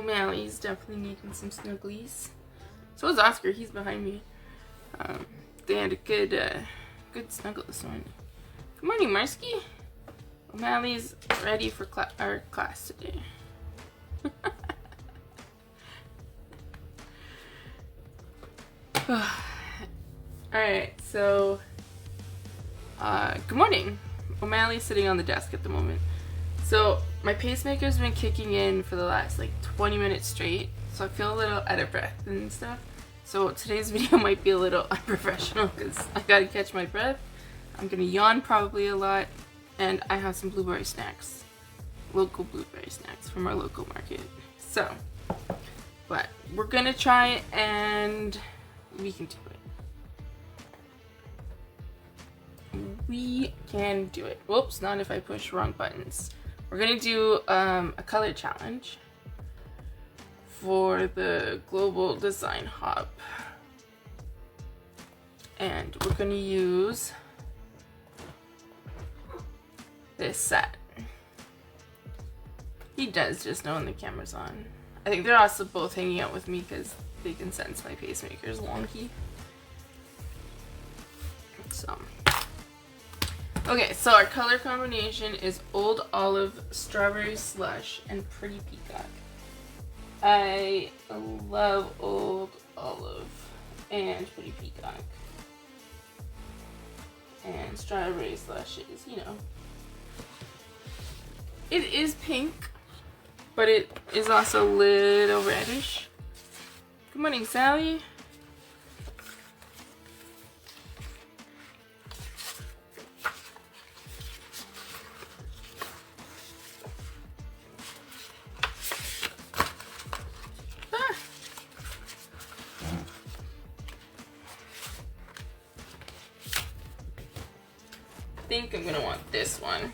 O'Malley's definitely needing some snugglies. So is Oscar, he's behind me. They had a good snuggle this morning. Good morning, Marsky. O'Malley's ready for our class today. Alright, so good morning. O'Malley's sitting on the desk at the moment. So my pacemaker's been kicking in for the last like 20 minutes straight, so I feel a little out of breath and stuff. So today's video might be a little unprofessional because I gotta catch my breath. I'm gonna yawn probably a lot, and I have some blueberry snacks. Local blueberry snacks from our local market. So, but we're gonna try it and we can do it. We can do it. Whoops, not if I push wrong buttons. We're gonna do a color challenge for the Global Design Hub. And we're gonna use this set. He does just know when the camera's on. I think they're also both hanging out with me because they can sense my pacemaker's wonky. So, okay, so our color combination is Old Olive, Strawberry Slush, and Pretty Peacock. I love Old Olive and Pretty Peacock. And Strawberry Slush is, you know, it is pink, but it is also a little reddish. Good morning, Sally. I think I'm gonna want this one.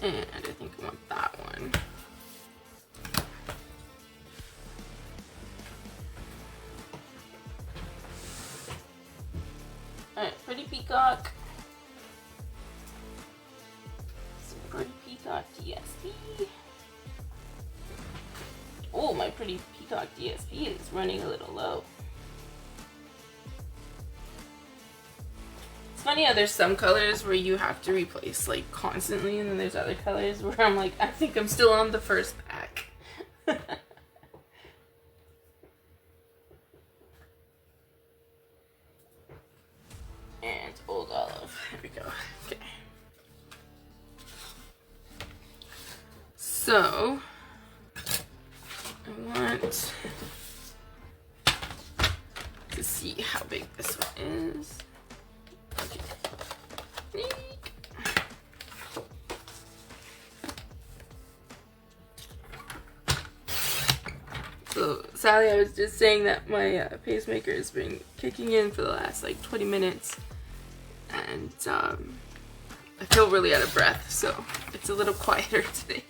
And I think I want that one. Alright, Pretty Peacock. Some Pretty Peacock DSP. Oh, my Pretty Peacock DSP is running a little low. It's funny how there's some colors where you have to replace like constantly, and then there's other colors where I'm like, I think I'm still on the first pack. And Old Olive. Here we go. Okay. So I want to see how big this one is. Okay. So, Sally, I was just saying that my pacemaker has been kicking in for the last like 20 minutes, and I feel really out of breath, so it's a little quieter today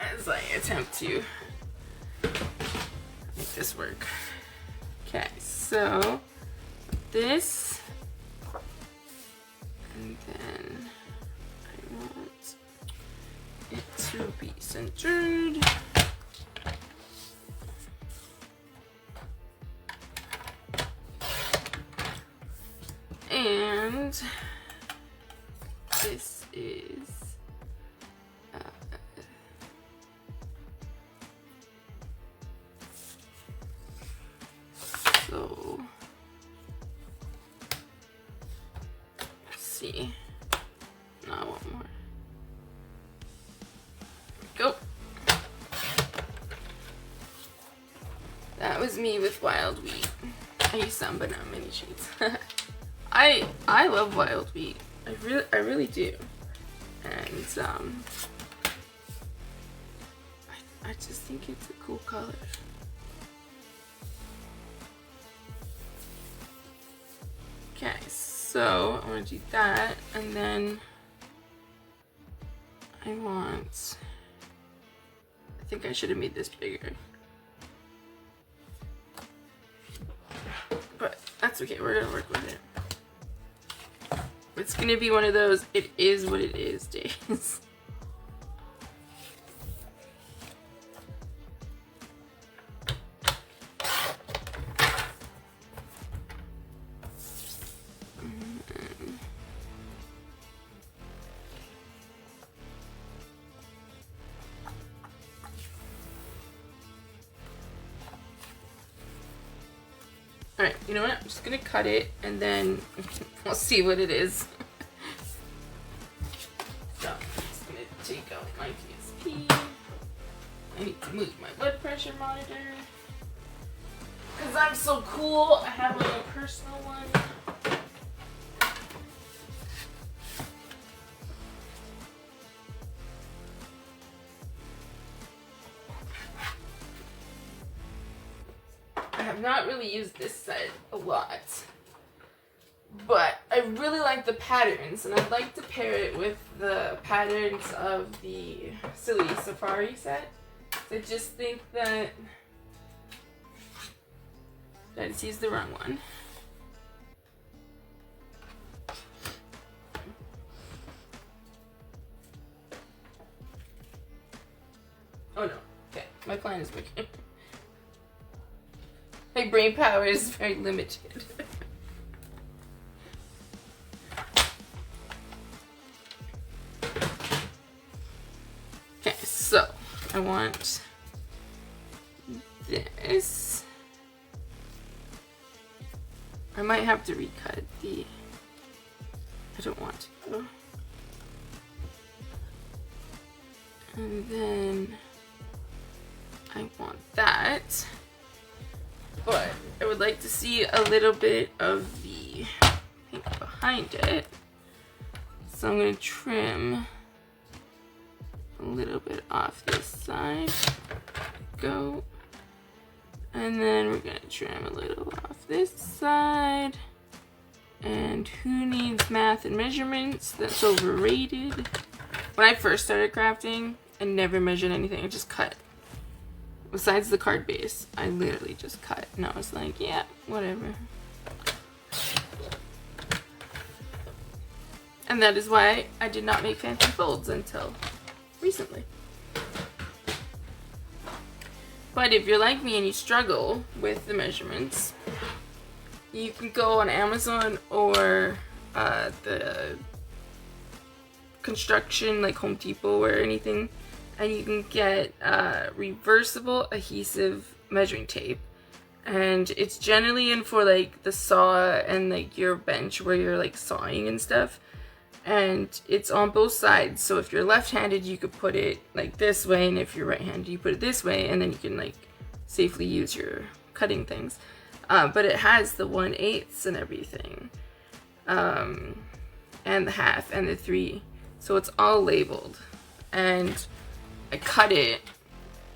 as I attempt to make this work. Okay, so this, and then I want it to be centered. And this is so let's see. No, I want more. Go. That was me with wild wheat. I use some, but not many shades. I love wild wheat. I really do. And I just think it's a cool color. Okay, so I want to do that, and then I think I should have made this bigger. But that's okay, we're gonna work with it. It's gonna be one of those it is what it is days. Alright, you know what? I'm just gonna cut it and then we'll see what it is. So, I'm just gonna take out my PSP. I need to move my blood pressure monitor. Because I'm so cool, I have my own personal one. I have not really used this set a lot, but I really like the patterns, and I'd like to pair it with the patterns of the Silly Safari set. I just think that I just used the wrong one. Oh no, okay, my plan is working. My brain power is very limited. Okay, so I want this. I might have to recut the. I don't want to. And then I want that. But I would like to see a little bit of the pink behind it. So I'm going to trim a little bit off this side. Go. And then we're going to trim a little off this side. And who needs math and measurements? That's overrated. When I first started crafting, I never measured anything. I just cut. Besides the card base, I literally just cut. And I was like, yeah, whatever. And that is why I did not make fancy folds until recently. But if you're like me and you struggle with the measurements, you can go on Amazon or the construction, like Home Depot or anything, and you can get reversible adhesive measuring tape. And it's generally in for like the saw and like your bench where you're like sawing and stuff. And it's on both sides, so if you're left-handed you could put it like this way, and if you're right-handed you put it this way, and then you can like safely use your cutting things. But it has the 1/8 and everything, and the half and the 3, so it's all labeled. And I cut it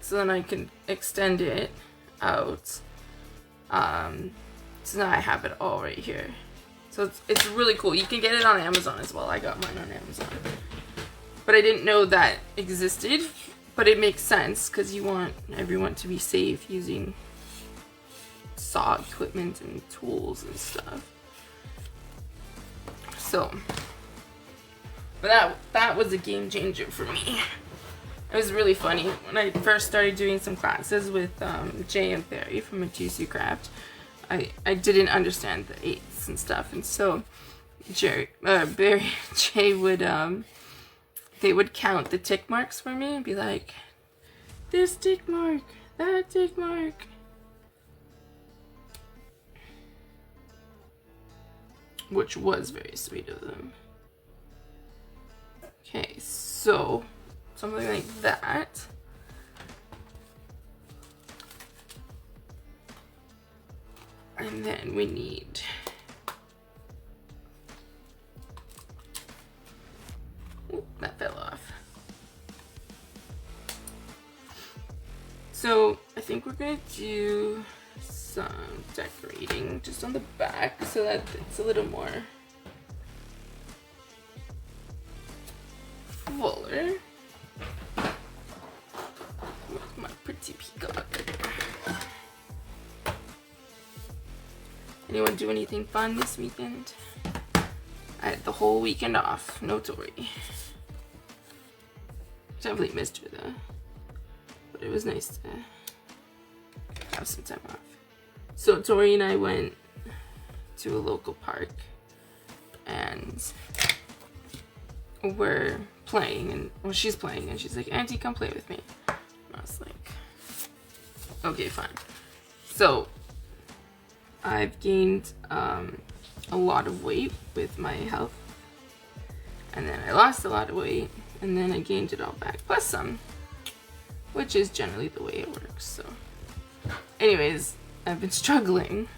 so then I can extend it out. So now I have it all right here. So it's really cool. You can get it on Amazon as well. I got mine on Amazon. But I didn't know that existed. But it makes sense because you want everyone to be safe using saw equipment and tools and stuff. So, but that was a game changer for me. It was really funny. When I first started doing some classes with Jay and Barry from Matusu Craft, I didn't understand the 8s and stuff, and so Jay would they would count the tick marks for me and be like, this tick mark, that tick mark. Which was very sweet of them. Okay, so something like that. And then we need that fell off. So I think we're gonna do some decorating just on the back so that it's a little more fuller. With my Pretty Peacock. Anyone do anything fun this weekend? I had the whole weekend off. No Tori. Definitely missed her though. But it was nice to have some time off. So Tori and I went to a local park and we're playing, and well, she's playing and she's like, Auntie, come play with me. And I was like, okay, fine. So I've gained a lot of weight with my health, and then I lost a lot of weight, and then I gained it all back plus some, which is generally the way it works. So anyways, I've been struggling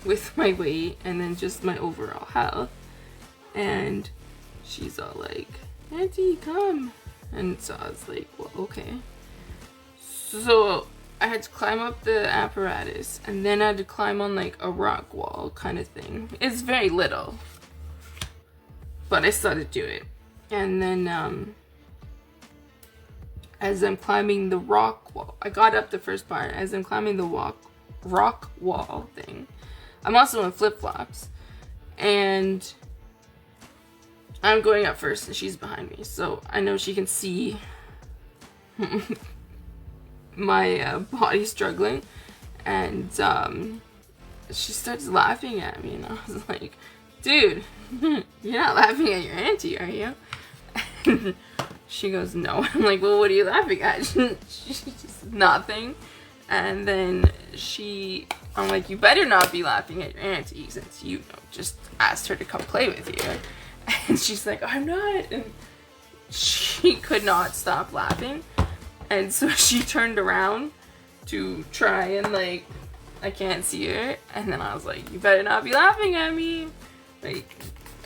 with my weight and then just my overall health, and she's all like, Auntie, come. And so I was like, well, okay. So I had to climb up the apparatus, and then I had to climb on like a rock wall kind of thing. It's very little, but I still had to do it. And then as I'm climbing the rock wall, I got up the first part. As I'm climbing the rock wall thing, I'm also in flip-flops, and I'm going up first and she's behind me, so I know she can see my body struggling, and she starts laughing at me, and I was like, dude, you're not laughing at your auntie, are you? And she goes, no. I'm like, well, what are you laughing at? She's just nothing. And then I'm like, you better not be laughing at your auntie, since you just asked her to come play with you. And she's like, I'm not. And she could not stop laughing. And so she turned around to try and like, I can't see her. And then I was like, you better not be laughing at me. Like,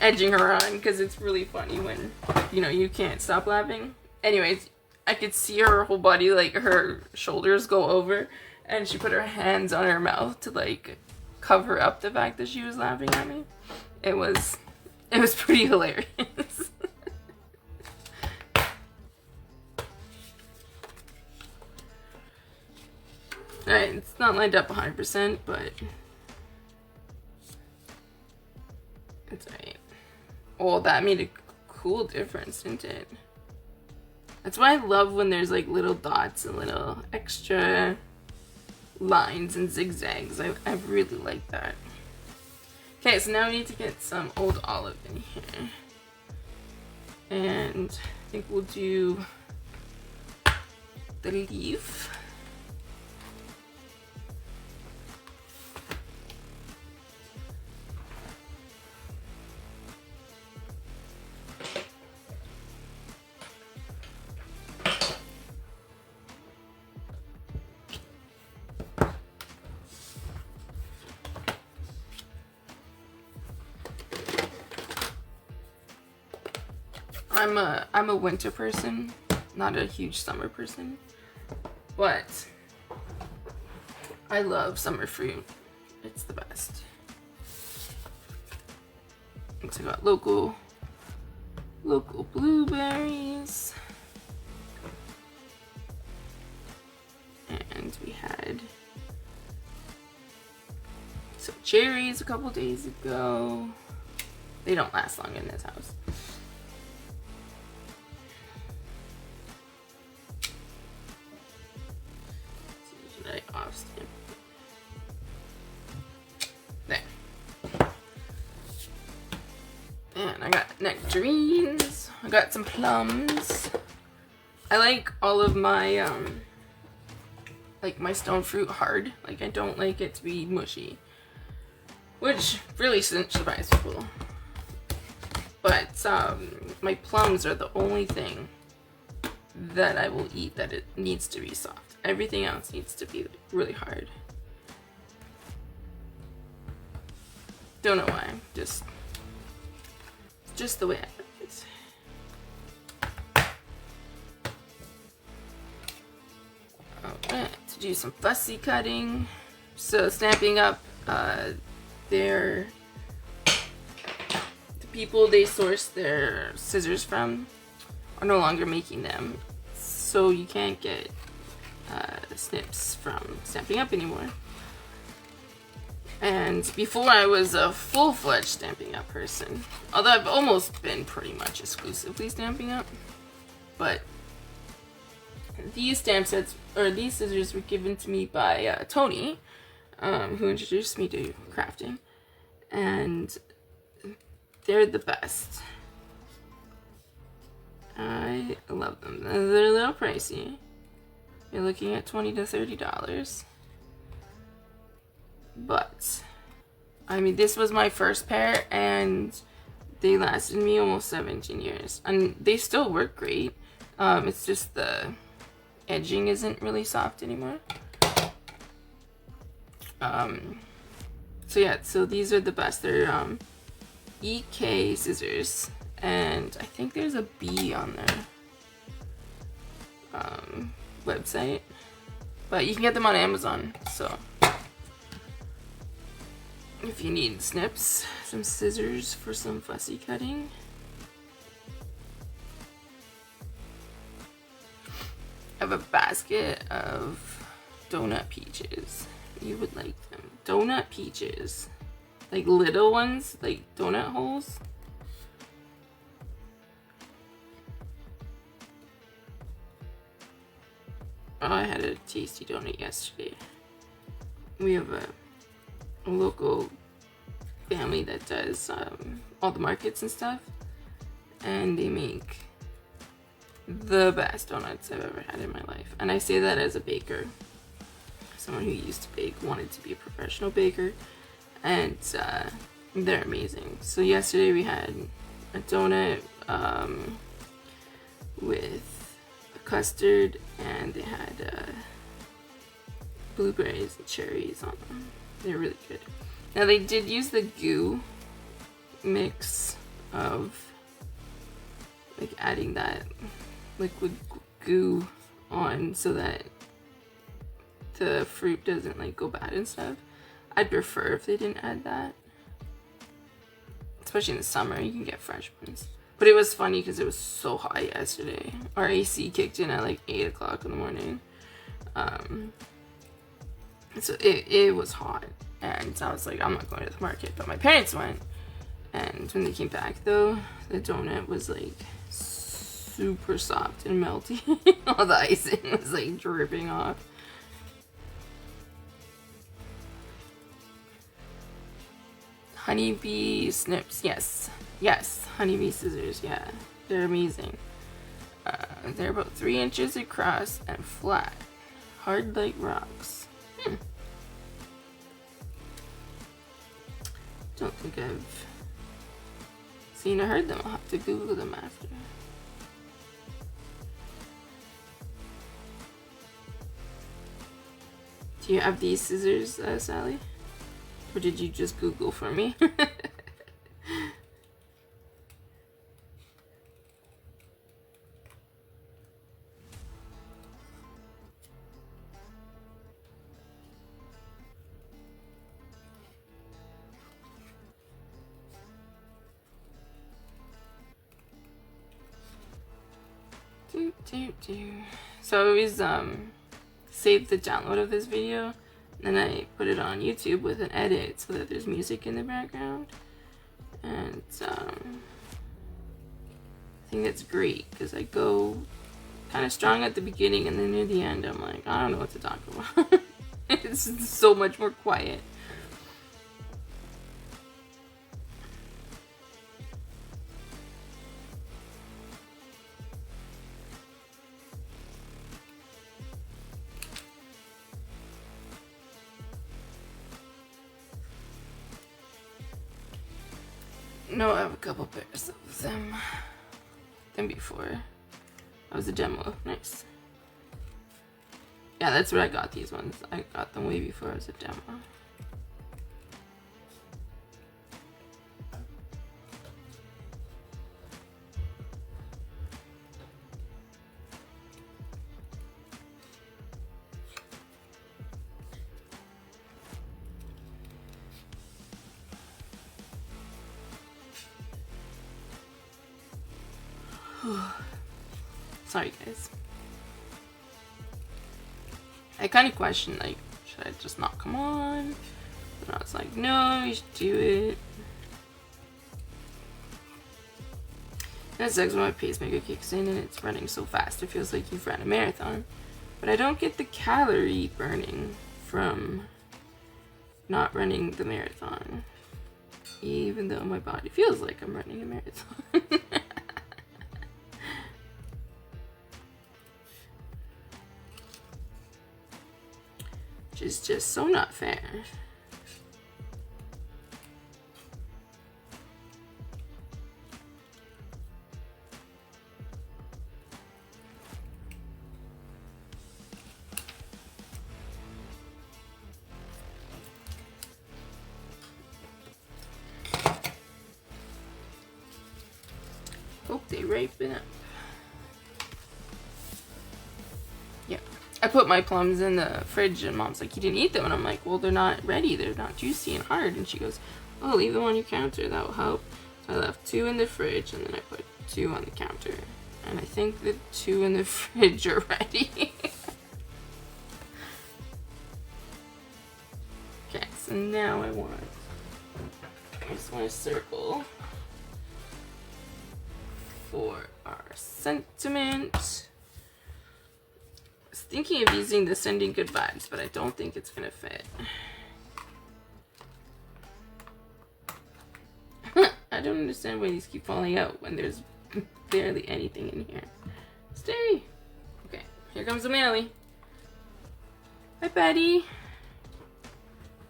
edging her on, because it's really funny when, you can't stop laughing. Anyways, I could see her whole body, like her shoulders go over. And she put her hands on her mouth to like cover up the fact that she was laughing at me. It was pretty hilarious. Alright, it's not lined up 100%, but it's alright. Oh, that made a cool difference, didn't it? That's why I love when there's like little dots and little extra lines and zigzags. I really like that. Okay, so now we need to get some old olive in here. And I think we'll do the leaf. I'm a winter person, not a huge summer person, but I love summer fruit. It's the best. So I got local blueberries, and we had some cherries a couple days ago. They don't last long in this house. There. And I got nectarines. I got some plums. I like all of my my stone fruit hard. Like, I don't like it to be mushy, which really shouldn't surprise people. But my plums are the only thing that I will eat that it needs to be soft. Everything else needs to be really hard. Don't know why. Just the way I like it. Okay, to do some fussy cutting. So snapping up the people they source their scissors from are no longer making them. So you can't get snips from Stamping Up anymore. And before I was a full-fledged Stampin' Up person, although I've almost been pretty much exclusively Stampin' Up, but these stamp sets, or these scissors, were given to me by Tony, who introduced me to crafting, and they're the best. I love them. They're a little pricey. You're looking at $20 to $30. But, I mean, this was my first pair, and they lasted me almost 17 years. And they still work great. It's just the edging isn't really soft anymore. So yeah, so these are the best. They're EK scissors, and I think there's a B on their website, but you can get them on Amazon. So if you need snips, some scissors for some fussy cutting. I have a basket of donut peaches. You would like them. Donut peaches. Like little ones, like donut holes. Oh, I had a tasty donut yesterday. We have a local family that does all the markets and stuff, and they make the best donuts I've ever had in my life. And I say that as a baker, someone who used to bake, wanted to be a professional baker, and they're amazing. So yesterday we had a donut with a custard, and they had blueberries and cherries on them. They're really good. Now they did use the goo mix of like adding that liquid goo on so that the fruit doesn't like go bad and stuff. I'd prefer if they didn't add that, especially in the summer. You can get fresh ones. But it was funny because it was so hot yesterday. Our AC kicked in at like 8 o'clock in the morning. So it was hot, and I was like, I'm not going to the market. But my parents went, and when they came back though, the donut was like super soft and melty. All the icing was like dripping off. Honeybee snips, yes, honeybee scissors, yeah, they're amazing. They're about 3 inches across and flat, hard like rocks. Don't think I've seen or heard them. I'll have to Google them after. Do you have these scissors, Sally? Or did you just Google for me? So I always save the download of this video, and I put it on YouTube with an edit so that there's music in the background. And I think that's great because I go kind of strong at the beginning, and then near the end I'm like, I don't know what to talk about. It's so much more quiet. No, I have a couple pairs of them than before. That was a demo. Nice. Yeah, that's where I got these ones. I got them way before it was a demo. Sorry guys. I kind of question, like, should I just not come on? And I was like, no, you should do it. That sucks when my pacemaker kicks in and it's running so fast. It feels like you've run a marathon. But I don't get the calorie burning from not running the marathon. Even though my body feels like I'm running a marathon. Which is just so not fair. Hope they ripen up. Yeah. I put my plums in the fridge and Mom's like, you didn't eat them. And I'm like, well, they're not ready. They're not juicy and hard. And she goes, oh, leave them on your counter. That will help. So I left 2 in the fridge and then I put 2 on the counter. And I think the 2 in the fridge are ready. Okay, so now I just want to circle for our sentiment. I was thinking of using the sending good vibes, but I don't think it's gonna fit. I don't understand why these keep falling out when there's barely anything in here. Stay. Okay, here comes O'Malley. Hi, buddy.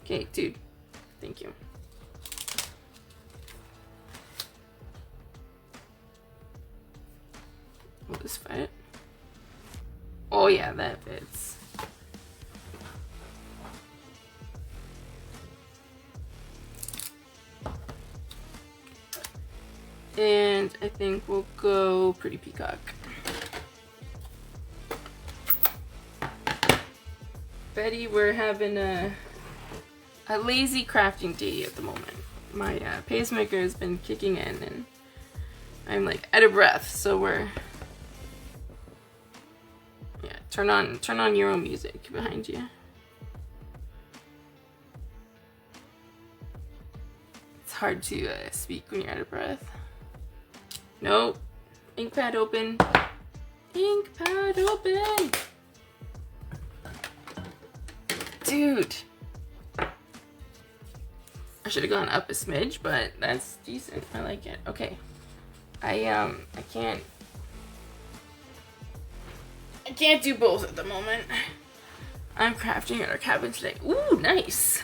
Okay, dude. Thank you. Will this fit? Oh yeah, that fits. And I think we'll go Pretty Peacock. Betty, we're having a lazy crafting day at the moment. My pacemaker has been kicking in and I'm like out of breath, so we're... Yeah, turn on your own music behind you. It's hard to speak when you're out of breath. Nope. Ink pad open. Ink pad open. Dude. I should have gone up a smidge, but that's decent. I like it. Okay. I can't do both at the moment. I'm crafting at our cabin today. Ooh, nice.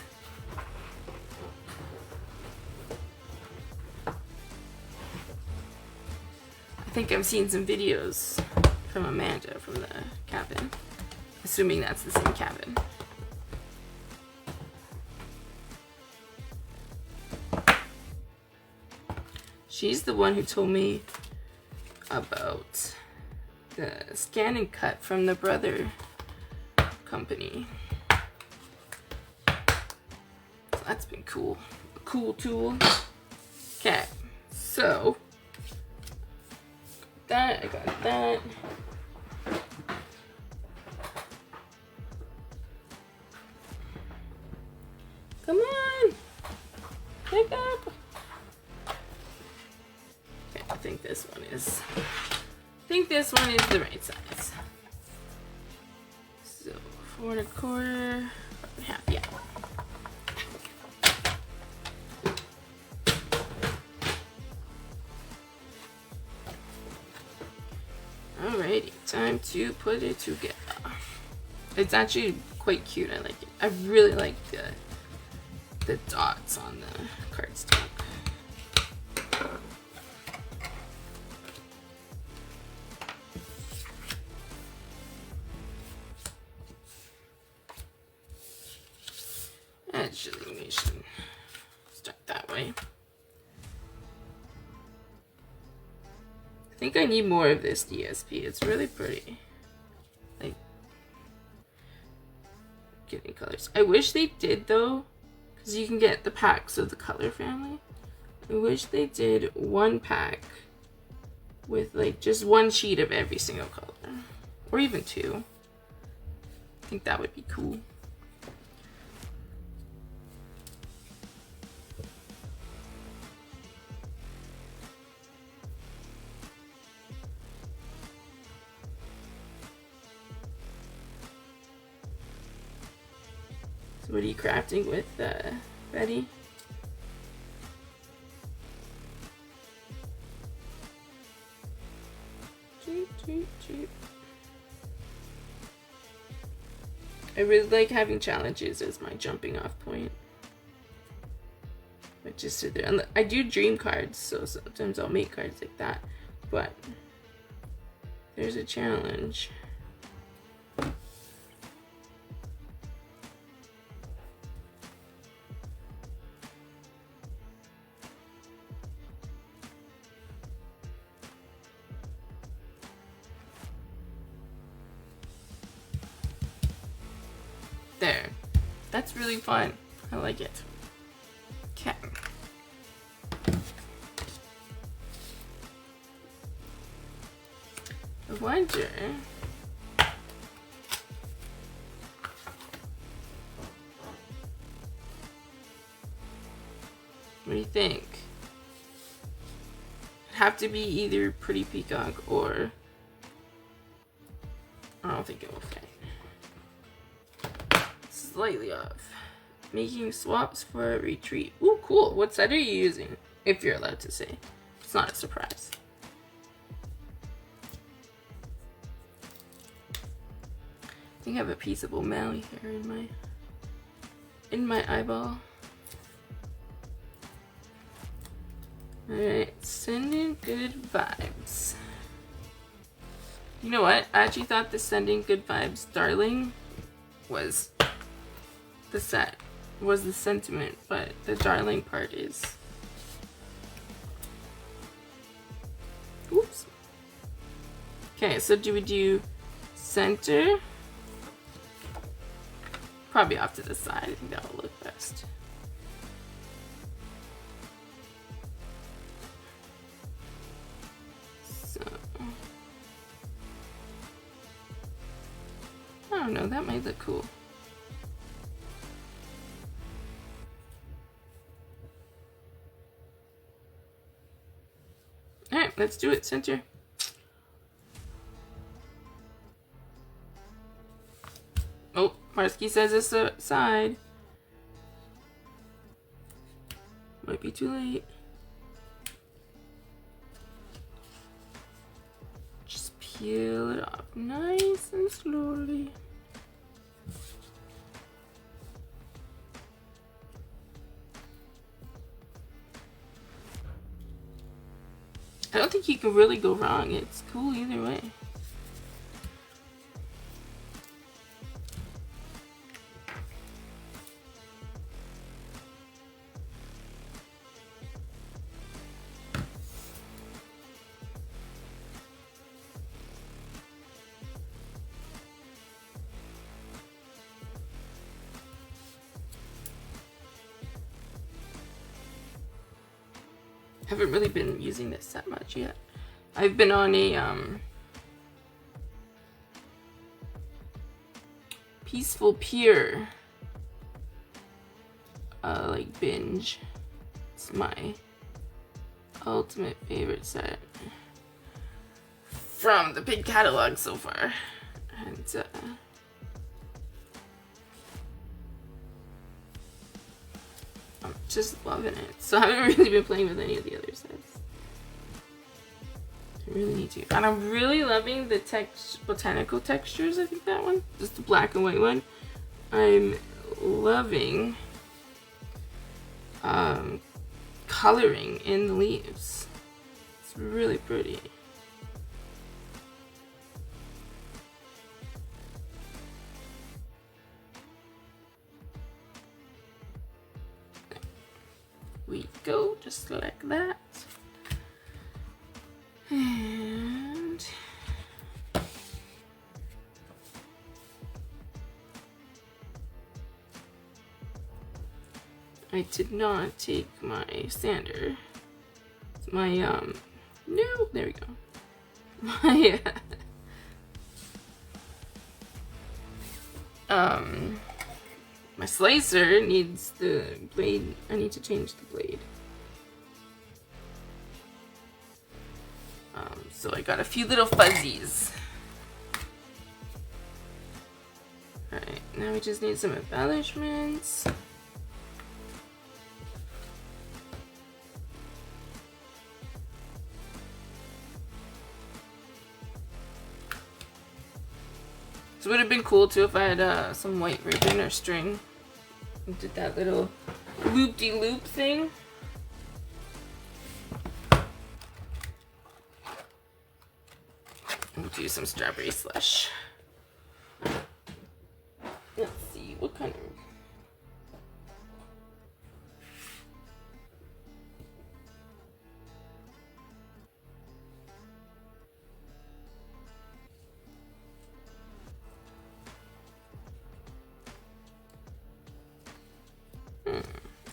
I think I've seen some videos from Amanda from the cabin. Assuming that's the same cabin. She's the one who told me about the scan and cut from the Brother company. So that's been cool. A cool tool. Okay, so I got that. Come on, pick up. Okay, I think this one is the right size. So 4 1/4, 1/2, yeah. Alrighty, time to put it together. It's actually quite cute. I like it. I really like the dots on the cardstock. Actually, we should start that way. I think I need more of this DSP. It's really pretty. Like, getting colors. I wish they did though, because you can get the packs of the color family. I wish they did one pack with like just one sheet of every single color, or even 2. I think that would be cool. So what are you crafting with, Betty? Cheep. I really like having challenges as my jumping off point. I just sit there. And I do dream cards, so sometimes I'll make cards like that. But there's a challenge. There. That's really fun. I like it. Okay. I wonder. What do you think? It'd have to be either Pretty Peacock or I don't think it will fit. Slightly off. Making swaps for a retreat. Ooh, cool. What set are you using? If you're allowed to say. It's not a surprise. I think I have a piece of O'Malley hair in my eyeball. Alright, sending good vibes. You know what? I actually thought the sending good vibes darling was the set, was the sentiment, but the darling part is. Oops. Okay, so do we do center? Probably off to the side. I think that will look best. So I don't know, that might look cool. Alright, let's do it, center. Oh, Marsky says it's a side. Might be too late. Just peel it off nice and slowly. I don't think you can really go wrong. It's cool either way. Haven't really been using this that much yet. I've been on a Peaceful Pier like binge. It's my ultimate favorite set from the big catalog so far, and I'm just loving it. So I haven't really been playing with any of the other sets. I really need to. And I'm really loving the botanical textures. I think that one, just the black and white one. I'm loving coloring in the leaves. It's really pretty. We go just like that. And I did not take my sander. My no, there we go. My slicer needs the blade. I need to change the blade. So I got a few little fuzzies. Alright, now we just need some embellishments. This would have been cool too if I had some white ribbon or string and did that little loop-de-loop thing. We'll do some strawberry slush. Let's see, what kind of...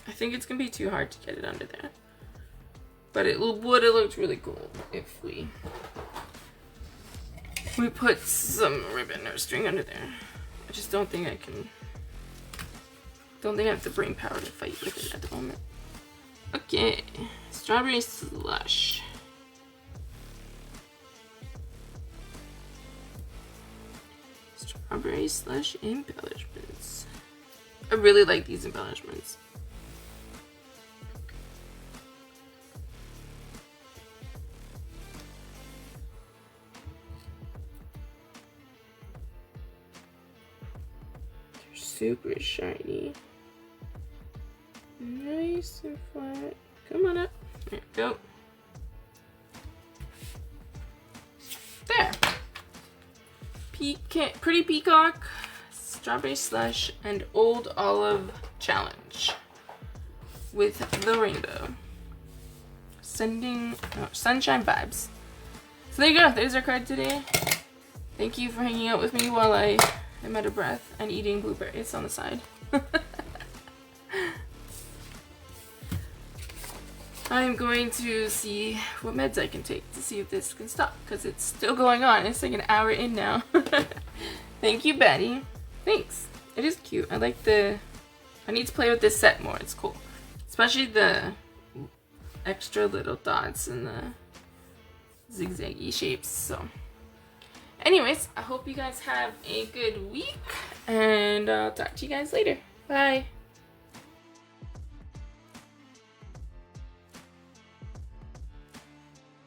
I think it's gonna be too hard to get it under there. But it would have looked really cool if we put some ribbon or string under there. I just don't think I can. Don't think I have the brain power to fight with it at the moment. Okay, strawberry slush. Strawberry slush embellishments. I really like these embellishments. They're super shiny. Nice and flat. Come on up. There we go. There. Pretty Peacock, Strawberry Slush, and Old Olive Challenge with the rainbow. Sunshine vibes. So there you go. There's our card today. Thank you for hanging out with me while I am out of breath and eating blueberries on the side. I'm going to see what meds I can take to see if this can stop, because it's still going on. It's like an hour in now. Thank you, Betty. Thanks. It is cute. I like the... I need to play with this set more. It's cool. Especially the extra little dots and the zigzaggy shapes. So, anyways, I hope you guys have a good week, and I'll talk to you guys later. Bye.